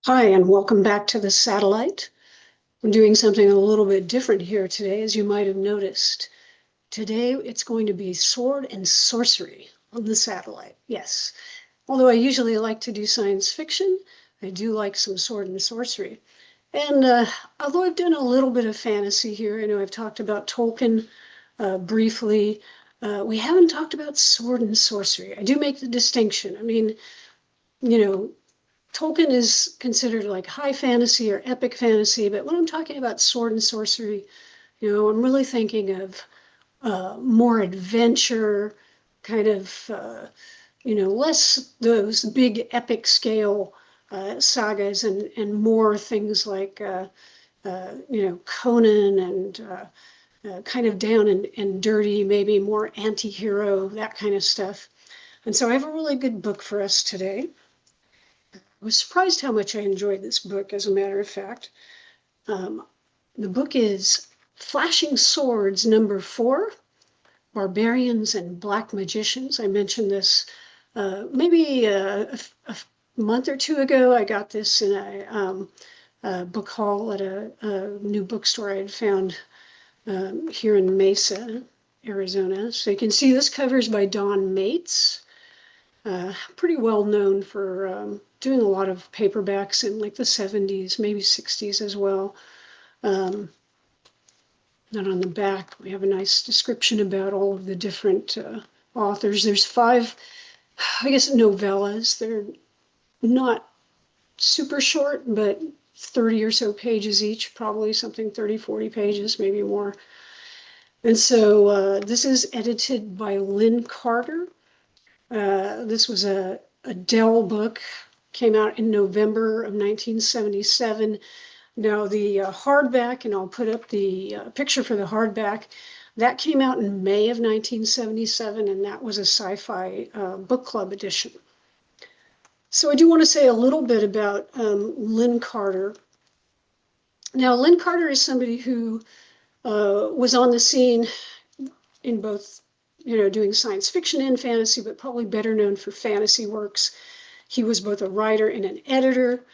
Hi, and welcome back to the satellite. I'm doing something a little bit different here today, as you might have noticed. Today, it's going to be sword and sorcery on the satellite. Yes. Although I usually like to do science fiction, I do like some sword and sorcery. And although I've done a little bit of fantasy here, I know I've talked about Tolkien briefly. We haven't talked about sword and sorcery. I do make the distinction. I mean, you know, Tolkien is considered like high fantasy or epic fantasy, but when I'm talking about sword and sorcery, I'm really thinking of more adventure, kind of, less those big epic scale sagas and more things like, Conan and kind of down and dirty, maybe more anti-hero, that kind of stuff. And so I have a really good book for us today. I was surprised how much I enjoyed this book, as a matter of fact. Um, the book is Flashing Swords, number 4, Barbarians and Black Magicians. I mentioned this maybe a month or two ago. I got this in a book haul at a new bookstore I had found here in Mesa, Arizona. So you can see this cover is by Don Mates. Pretty well known for doing a lot of paperbacks in like the 70s, maybe 60s as well. Um, and on the back, we have a nice description about all of the different authors. There's 5, I guess, novellas. They're not super short, but 30 or so pages each, probably something 30, 40 pages, maybe more. And so this is edited by Lin Carter. This was a Dell book, came out in November of 1977. Now the hardback, and I'll put up the picture for the hardback, that came out in May of 1977, and that was a sci-fi book club edition. So I do want to say a little bit about Lin Carter. Now, Lin Carter is somebody who was on the scene in both, doing science fiction and fantasy, but probably better known for fantasy works. He was both a writer and an editor.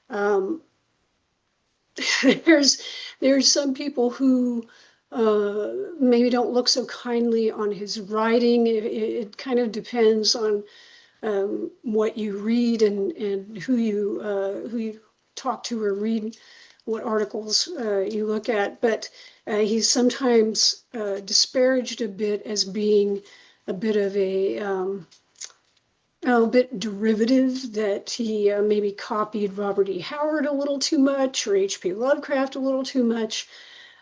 Um, there's some people who maybe don't look so kindly on his writing. It kind of depends on what you read and who you talk to or read, what articles you look at. But he's sometimes disparaged a bit as being a bit of a bit derivative, that he maybe copied Robert E. Howard a little too much or H.P. Lovecraft a little too much.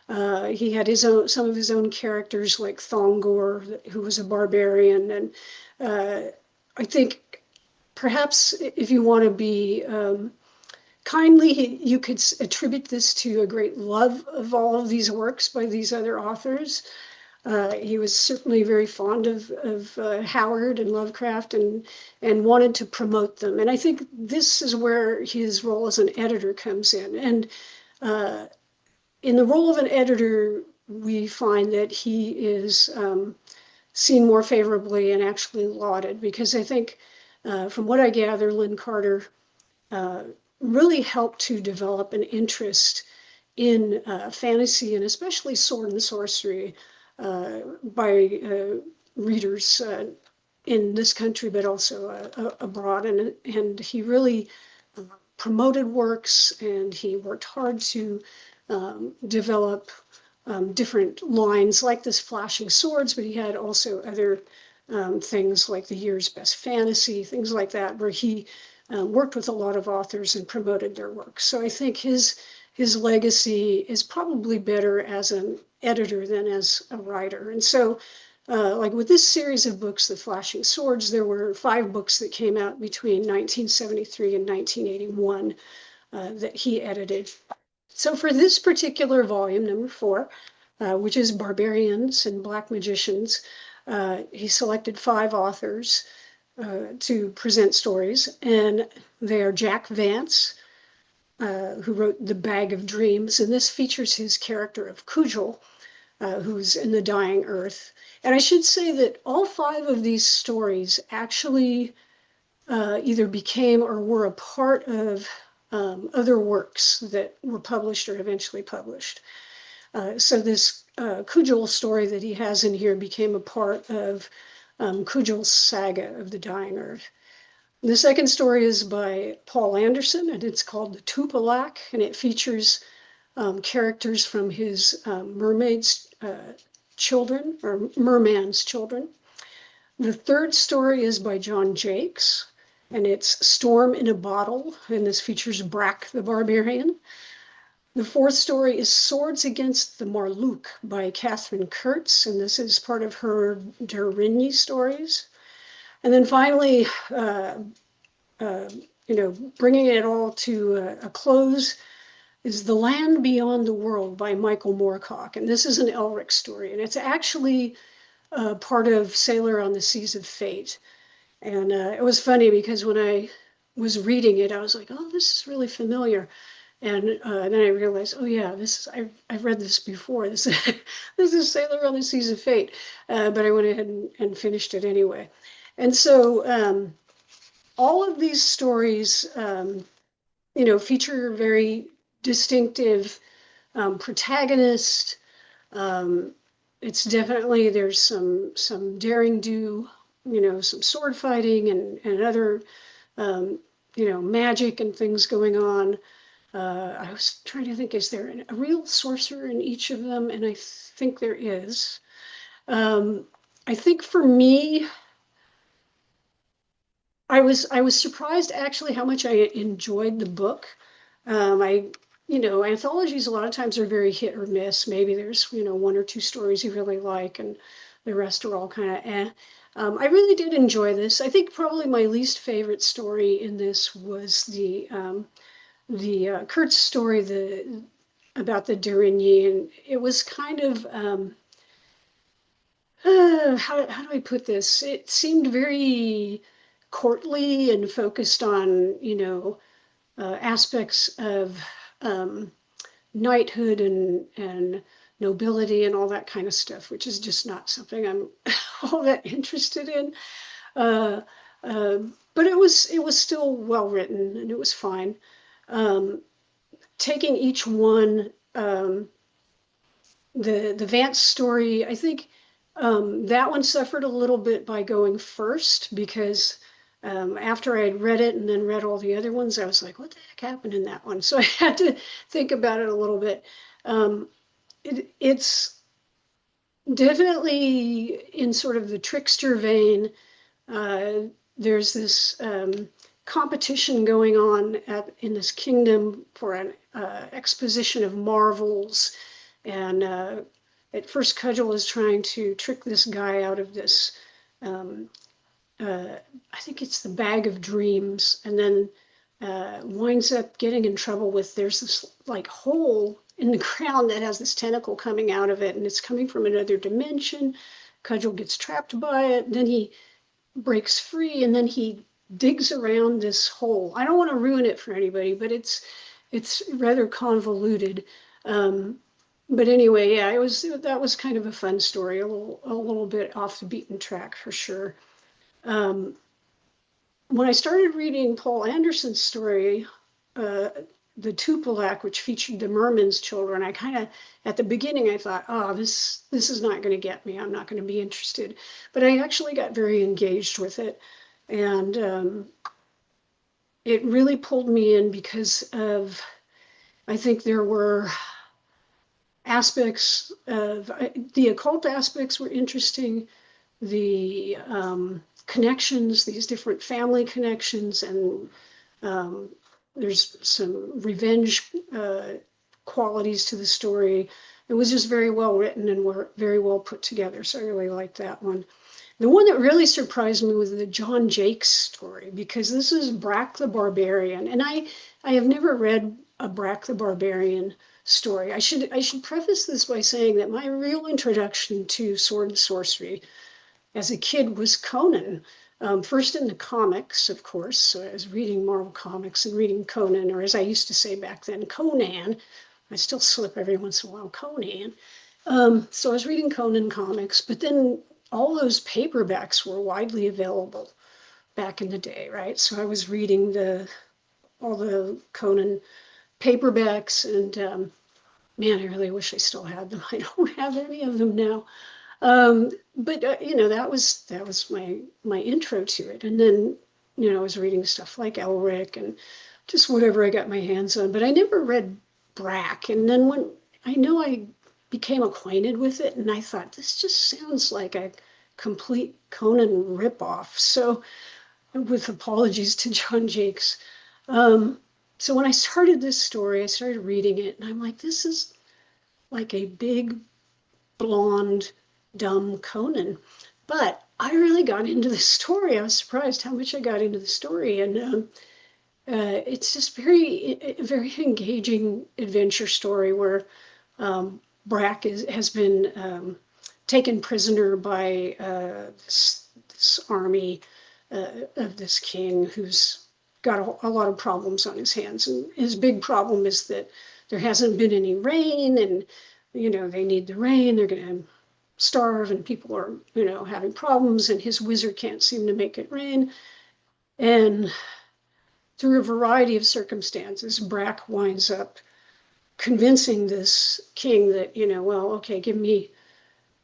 He had some of his own characters like Thongor, who was a barbarian. And I think perhaps if you want to be kindly, you could attribute this to a great love of all of these works by these other authors. He was certainly very fond of Howard and Lovecraft and wanted to promote them. And I think this is where his role as an editor comes in. And in the role of an editor, we find that he is seen more favorably and actually lauded, because I think, from what I gather, Lin Carter really helped to develop an interest in fantasy and especially sword and sorcery by readers in this country, but also abroad. And he really promoted works, and he worked hard to develop different lines like this Flashing Swords, but he had also other things like the year's best fantasy, things like that, where he worked with a lot of authors and promoted their work. So I think his legacy is probably better as an editor than as a writer. And so, like with this series of books, The Flashing Swords, there were 5 books that came out between 1973 and 1981 that he edited. So for this particular volume, number 4, which is Barbarians and Black Magicians, he selected 5 authors to present stories, and they are Jack Vance, who wrote The Bag of Dreams, and this features his character of Cugel, who's in the dying earth. And I should say that all 5 of these stories actually either became or were a part of other works that were published or eventually published. So this Cugel story that he has in here became a part of Cugel's saga of the Dying Earth. The second story is by Poul Anderson, and it's called the Tupilak, and it features characters from his mermaid's children, or merman's children. The third story is by John Jakes, and it's Storm in a Bottle, and this features Brak the Barbarian. The fourth story is Swords Against the Marluk by Katherine Kurtz, and this is part of her Deryni stories. And then finally, bringing it all to a close is The Land Beyond the World by Michael Moorcock. And this is an Elric story, and it's actually part of Sailor on the Seas of Fate. And it was funny because when I was reading it, I was like, oh, this is really familiar. And then I realized, oh yeah, I've read this before. This is Sailor on the Seas of Fate, but I went ahead and finished it anyway. And so all of these stories, feature very distinctive protagonist. It's definitely there's some daring do, some sword fighting and other magic and things going on. I was trying to think, is there a real sorcerer in each of them? And I think there is. I think for me, I was surprised actually how much I enjoyed the book. Anthologies a lot of times are very hit or miss. Maybe there's, one or two stories you really like and the rest are all kind of eh. I really did enjoy this. I think probably my least favorite story in this was the Kurtz story, about the Deryni, and it was kind of how do I put this? It seemed very courtly and focused on aspects of knighthood and nobility and all that kind of stuff, which is just not something I'm all that interested in. But it was still well written and it was fine. Taking each one, the Vance story, I think that one suffered a little bit by going first because after I had read it and then read all the other ones, I was like, what the heck happened in that one? So I had to think about it a little bit. It's definitely in sort of the trickster vein. There's this competition going on in this kingdom for an exposition of marvels. And at first, Cugel is trying to trick this guy out of this, I think it's the bag of dreams, and then winds up getting in trouble with, there's this like hole in the ground that has this tentacle coming out of it, and it's coming from another dimension. Cugel gets trapped by it, then he breaks free, and then he digs around this hole. I don't want to ruin it for anybody, but it's rather convoluted. But anyway, yeah, that was kind of a fun story, a little bit off the beaten track for sure. When I started reading Poul Anderson's story, the Tupilak, which featured the merman's children, I kind of, at the beginning, I thought, oh, this is not going to get me. I'm not going to be interested. But I actually got very engaged with it. And it really pulled me in because of, I think there were aspects of, the occult aspects were interesting. The connections, these different family connections, and there's some revenge qualities to the story. It was just very well written and very well put together, so I really liked that one. The one that really surprised me was the John Jakes story, because this is Brak the Barbarian, and I have never read a Brak the Barbarian story. I should preface this by saying that my real introduction to Sword Sorcery as a kid was Conan. First in the comics, of course. So I was reading Marvel comics and reading Conan, or as I used to say back then, Conan. I still slip every once in a while, Conan. So I was reading Conan comics, but then all those paperbacks were widely available back in the day, right? So I was reading the all the Conan paperbacks, and man, I really wish I still had them. I don't have any of them now. But that was my intro to it, and then I was reading stuff like Elric and just whatever I got my hands on. But I never read Brak, and then when I became acquainted with it, and I thought this just sounds like a complete Conan ripoff. So, with apologies to John Jakes. So when I started this story, I started reading it, and I'm like, this is like a big, blonde, dumb Conan. But I really got into the story. I was surprised how much I got into the story, and it's just very engaging adventure story where Brak has been taken prisoner by this army of this king who's got a lot of problems on his hands. And his big problem is that there hasn't been any rain, and they need the rain. They're going to starve, and people are having problems, and his wizard can't seem to make it rain. And through a variety of circumstances, Brak winds up convincing this king that, well, okay, give me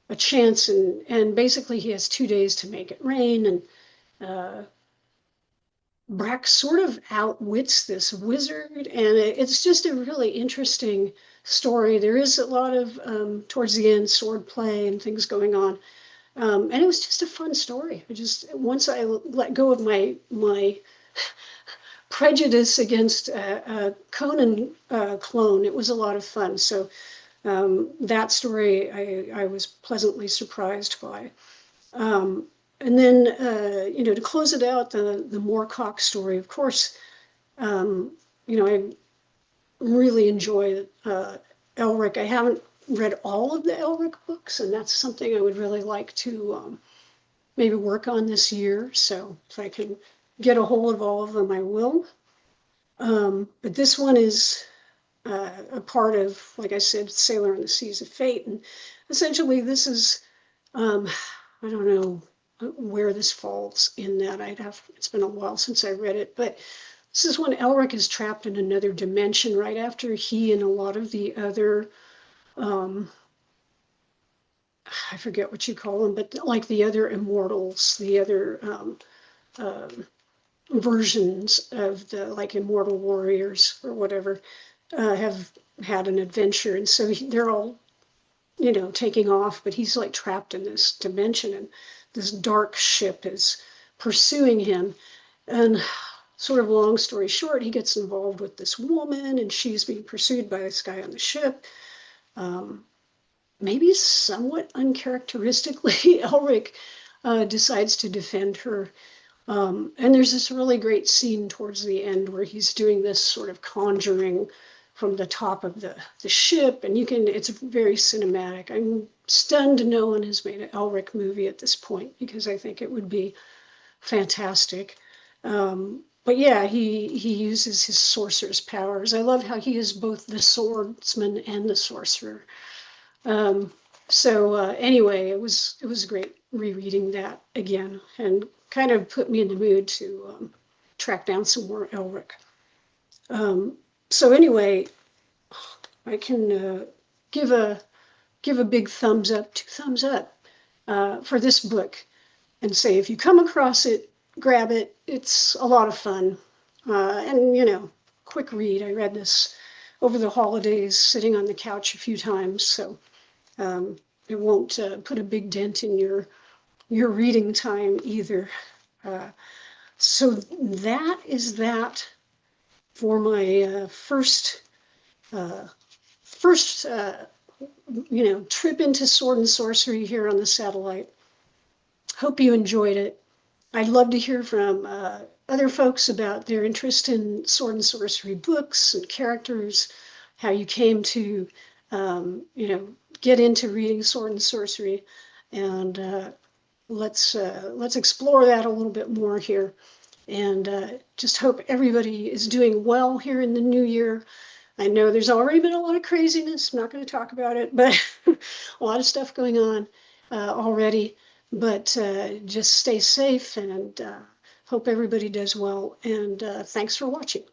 a chance. And basically he has 2 days to make it rain. And Brak sort of outwits this wizard. And it's just a really interesting story. There is a lot of, towards the end, sword play and things going on. And it was just a fun story. Once I let go of my prejudice against a Conan clone, it was a lot of fun. So that story I was pleasantly surprised by. And then, to close it out, the Moorcock story, of course, I really enjoy Elric. I haven't read all of the Elric books, and that's something I would really like to maybe work on this year. So if I can get a hold of all of them, I will. But this one is a part of, like I said, Sailor on the Seas of Fate. And essentially this is, I don't know where this falls in that. It's been a while since I read it, but this is when Elric is trapped in another dimension right after he and a lot of the other, I forget what you call them, but like the other immortals, the other versions of the like immortal warriors or whatever, have had an adventure. And so they're all, taking off, but he's like trapped in this dimension, and this dark ship is pursuing him. And sort of long story short, he gets involved with this woman, and she's being pursued by this guy on the ship. Maybe somewhat uncharacteristically, Elric decides to defend her. And there's this really great scene towards the end where he's doing this sort of conjuring from the top of the ship, and it's very cinematic. I'm stunned no one has made an Elric movie at this point, because I think it would be fantastic. But yeah, he uses his sorcerer's powers. I love how he is both the swordsman and the sorcerer. Anyway, it was great rereading that again, and kind of put me in the mood to track down some more Elric. So anyway, I can give a big thumbs up, 2 thumbs up for this book, and say if you come across it, grab it. It's a lot of fun, and quick read. I read this over the holidays, sitting on the couch a few times, so it won't put a big dent in your reading time either. So that is that for my first trip into sword and sorcery here on the satellite. Hope you enjoyed it. I'd love to hear from other folks about their interest in sword and sorcery books and characters, how you came to get into reading sword and sorcery, and let's explore that a little bit more here. And just hope everybody is doing well here in the new year. I know there's already been a lot of craziness. I'm not going to talk about it, but a lot of stuff going on already. But just stay safe, and hope everybody does well. And thanks for watching.